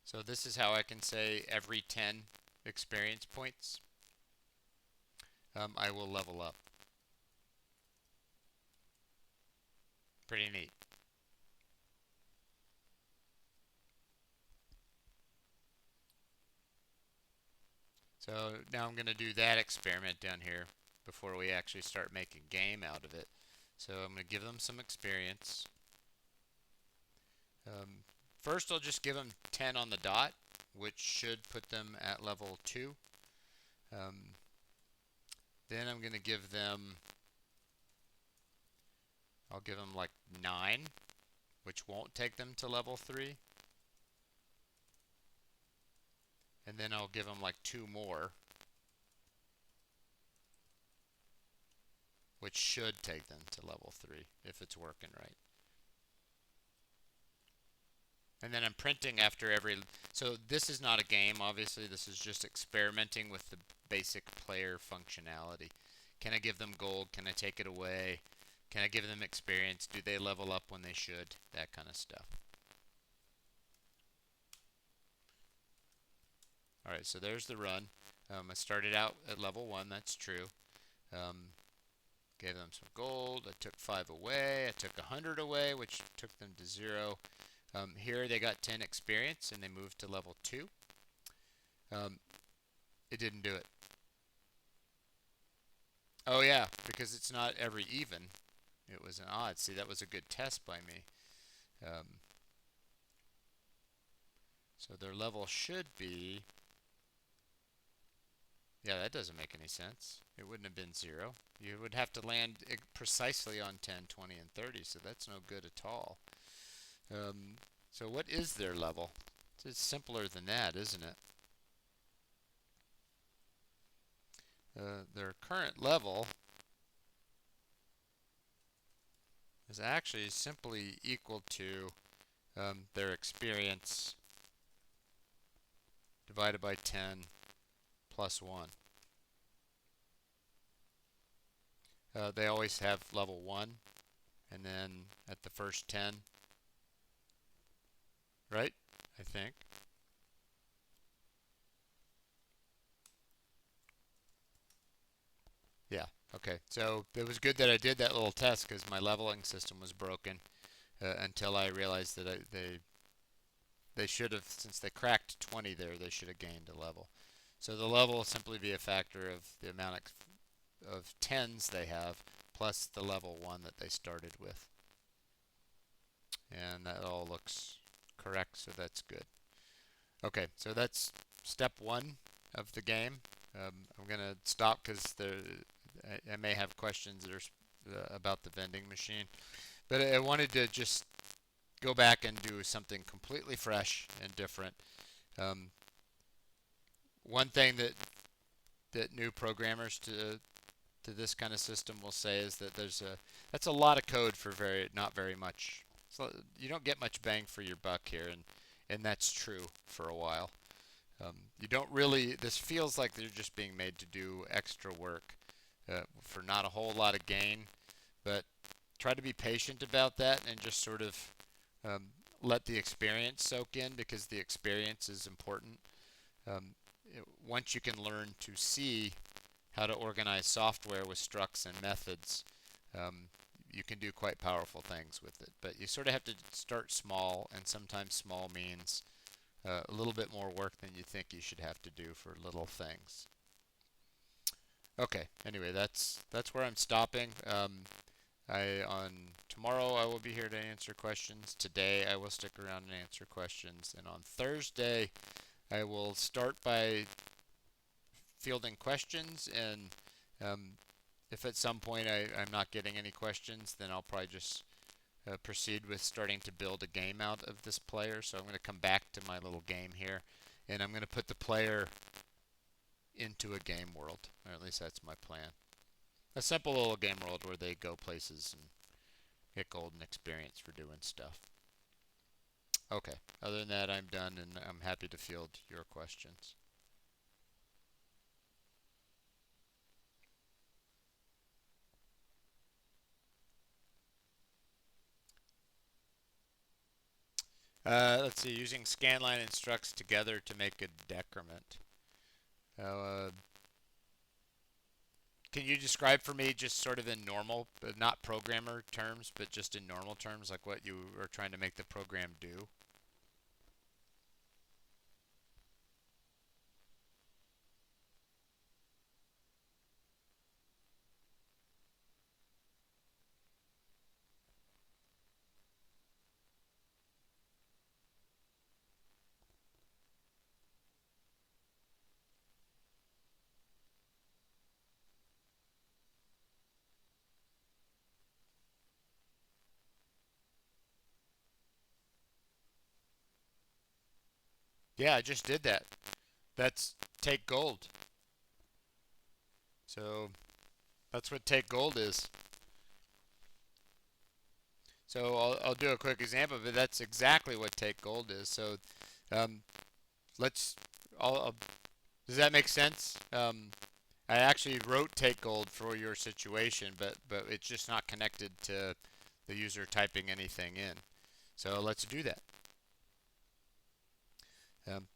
So this is how I can say every 10 experience points, I will level up. Pretty neat. So now I'm going to do that experiment down here before we actually start making game out of it. So I'm going to give them some experience. First I'll just give them 10 on the dot, which should put them at level 2. Then I'm going to give them, I'll give them like 9, which won't take them to level 3. And then I'll give them like 2 more, which should take them to level 3 if it's working right. And then I'm printing after every, so this is not a game, obviously this is just experimenting with the basic player functionality. Can I give them gold? Can I take it away? Can I give them experience? Do they level up when they should? That kind of stuff. Alright, so there's the run. I started out at level 1, that's true. Gave them some gold, I took 5 away, I took 100 away, which took them to 0. Here they got 10 experience and they moved to level 2. It didn't do it. Oh yeah, because it's not every even. It was an odd. See, that was a good test by me. So their level should be... Yeah, that doesn't make any sense. It wouldn't have been 0. You would have to land precisely on 10, 20, and 30, so that's no good at all. So what is their level? It's simpler than that, isn't it? Their current level is actually simply equal to their experience divided by 10 plus 1. They always have level 1, and then at the first 10, right? I think. Yeah, okay. So it was good that I did that little test because my leveling system was broken until I realized that they should have, since they cracked 20 there, they should have gained a level. So the level will simply be a factor of the amount of 10s they have plus the level 1 that they started with. And that all looks correct, so that's good. Okay, so that's step 1 of the game. I'm going to stop because I may have questions that are about the vending machine. But I wanted to just go back and do something completely fresh and different. One thing that new programmers to this kind of system will say is that that's a lot of code for not very much. So you don't get much bang for your buck here, and that's true for a while. You don't really, this feels like they're just being made to do extra work for not a whole lot of gain, but try to be patient about that and just sort of um, let the experience soak in because the experience is important. Um, Once you can learn to see how to organize software with structs and methods, um, you can do quite powerful things with it. But you sort of have to start small, and sometimes small means a little bit more work than you think you should have to do for little things. Okay, anyway, that's where I'm stopping. I on tomorrow I will be here to answer questions. Today I will stick around and answer questions, and on Thursday I will start by fielding questions, and if at some point I'm not getting any questions, then I'll probably just proceed with starting to build a game out of this player. So I'm going to come back to my little game here, and I'm going to put the player into a game world, or at least that's my plan. A simple little game world where they go places and get golden experience for doing stuff. Okay, other than that, I'm done, and I'm happy to field your questions. Let's see, using scanline and structs together to make a decrement. Uh, can you describe for me just sort of in normal, not programmer terms, but just in normal terms, like what you are trying to make the program do? Yeah, I just did that. That's take gold. So that's what take gold is. So I'll do a quick example, but that's exactly what take gold is. So um, let's. I'll, does that make sense? I actually wrote take gold for your situation, but it's just not connected to the user typing anything in. So let's do that.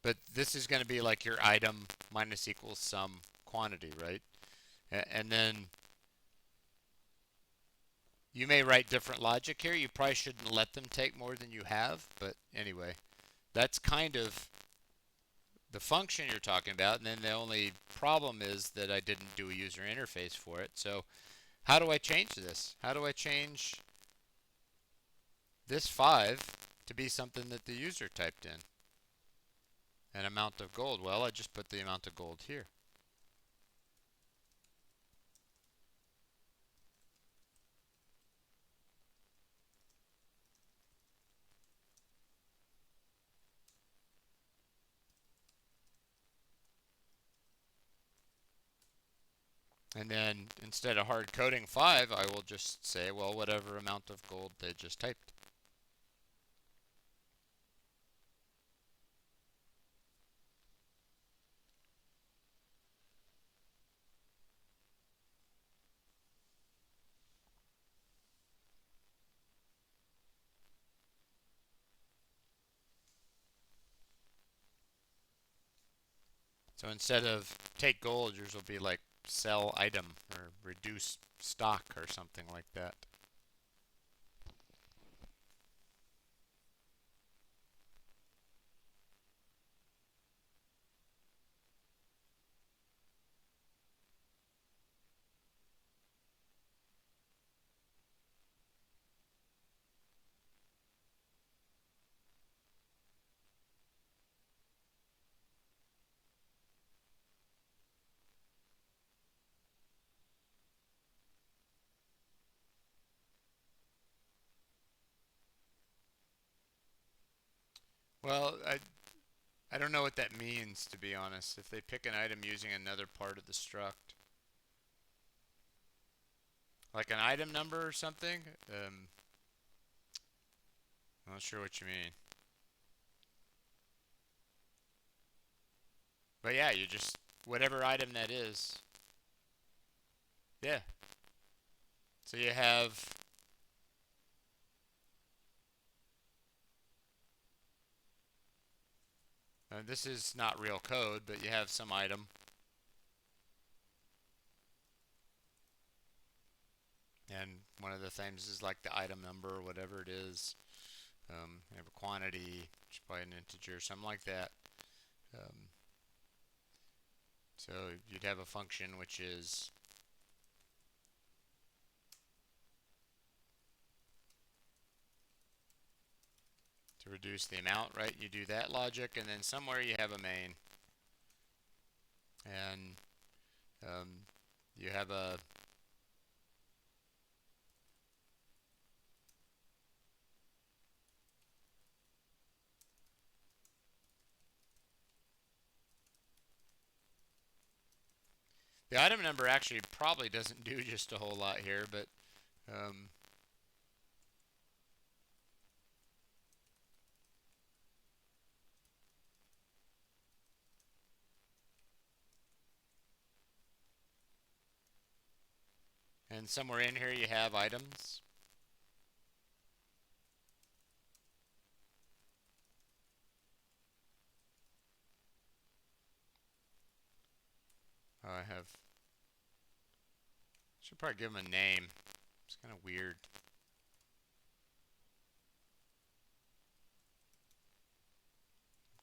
But this is going to be like your item minus equals some quantity, right? And then you may write different logic here. You probably shouldn't let them take more than you have, but anyway, that's kind of the function you're talking about. And then the only problem is that I didn't do a user interface for it. So how do I change this? How do I change this 5 to be something that the user typed in? An amount of gold. Well, I just put the amount of gold here. And then instead of hard coding 5, I will just say, well, whatever amount of gold they just typed. So instead of take gold, yours will be like sell item or reduce stock or something like that. Well, I don't know what that means, to be honest. If they pick an item using another part of the struct, like an item number or something, I'm not sure what you mean. But yeah, you just, whatever item that is. Yeah. So you have, this is not real code, but you have some item. And one of the things is like the item number or whatever it is. You have a quantity, which is probably an integer, something like that. Um, so you'd have a function which is to reduce the amount, right? You do that logic, and then somewhere you have a main, and um, you have a the item number actually probably doesn't do just a whole lot here, but um, and somewhere in here you have items. I have, should probably give them a name. It's kind of weird.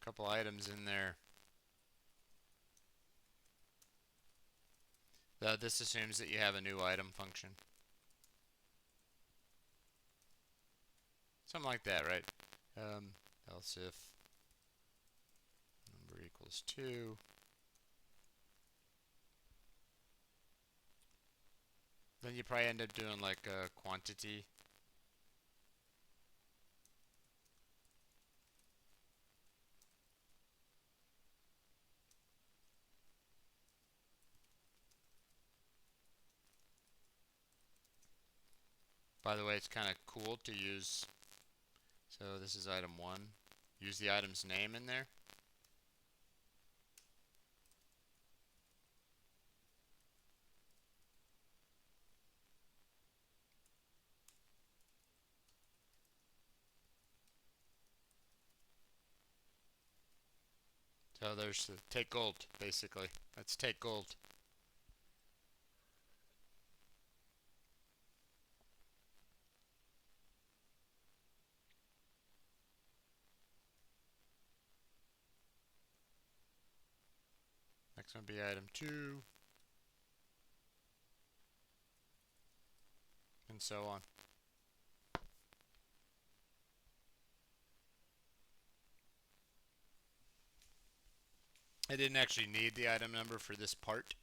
A couple items in there. This assumes that you have a new item function. Something like that, right? Else if number equals 2. Then you probably end up doing like a quantity. By the way, it's kind of cool to use. So this is item 1. Use the item's name in there. So there's the take gold, basically. Let's take gold. Next one will be item 2. And so on. I didn't actually need the item number for this part.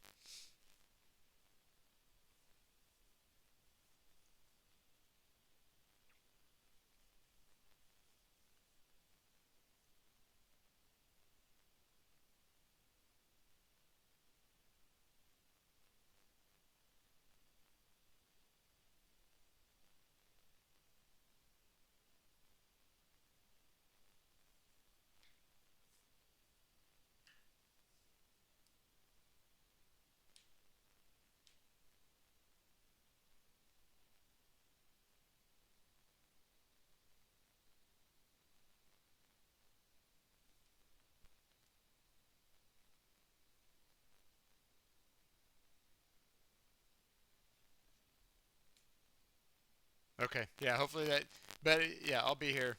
Okay, yeah, hopefully that, but yeah, I'll be here.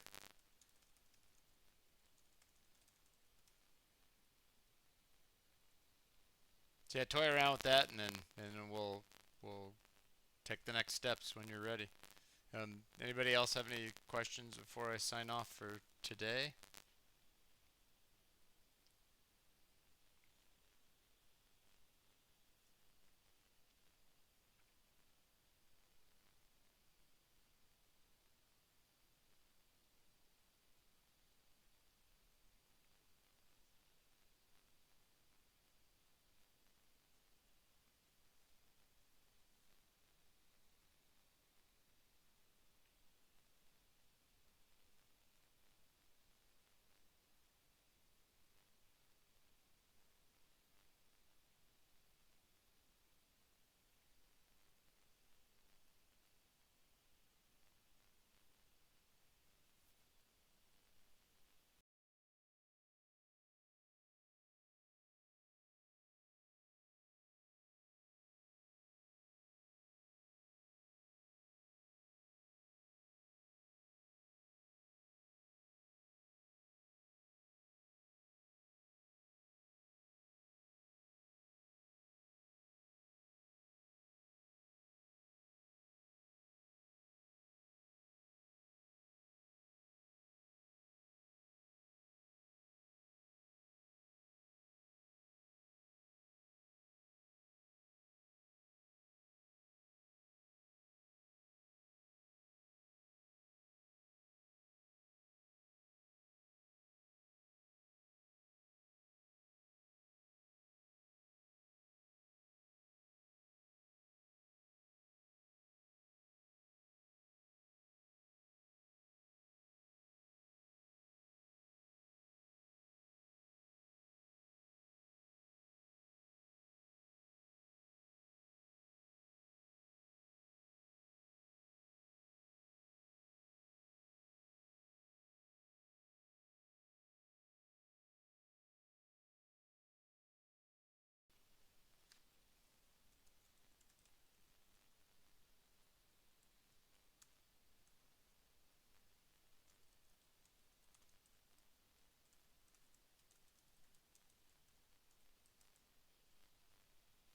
So yeah, toy around with that, and then we'll take the next steps when you're ready. Anybody else have any questions before I sign off for today?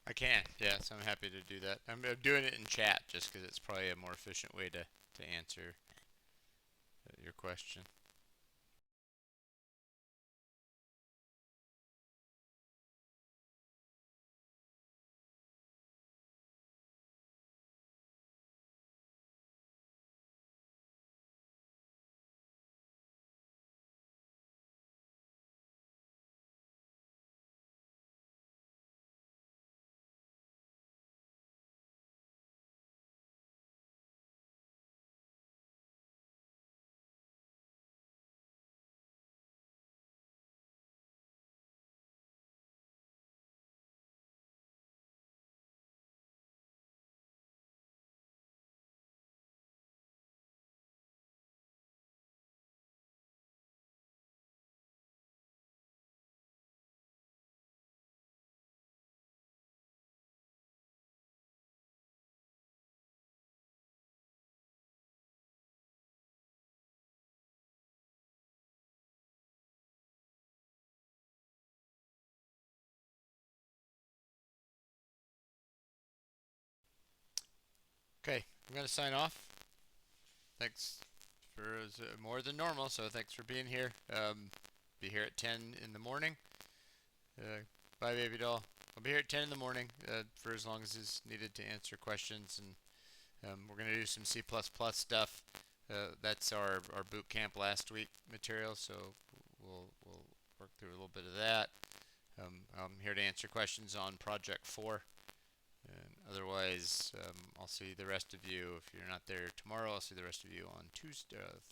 I can, yeah, so I'm happy to do that. I'm doing it in chat just because it's probably a more efficient way to answer your question. Okay, I'm gonna sign off. Thanks for more than normal, so thanks for being here. Be here at 10 in the morning. Uh, Bye, baby doll. I'll be here at 10 in the morning for as long as is needed to answer questions, and we're gonna do some C++ stuff. That's our boot camp last week material, so we'll work through a little bit of that. I'm here to answer questions on Project 4. And otherwise, I'll see the rest of you. If you're not there tomorrow, I'll see the rest of you on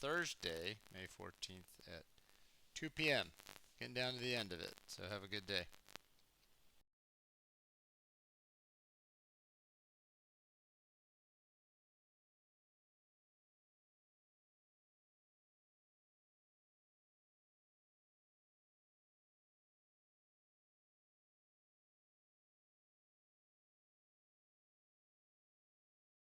Thursday, May 14th at 2 p.m. Getting down to the end of it. So have a good day.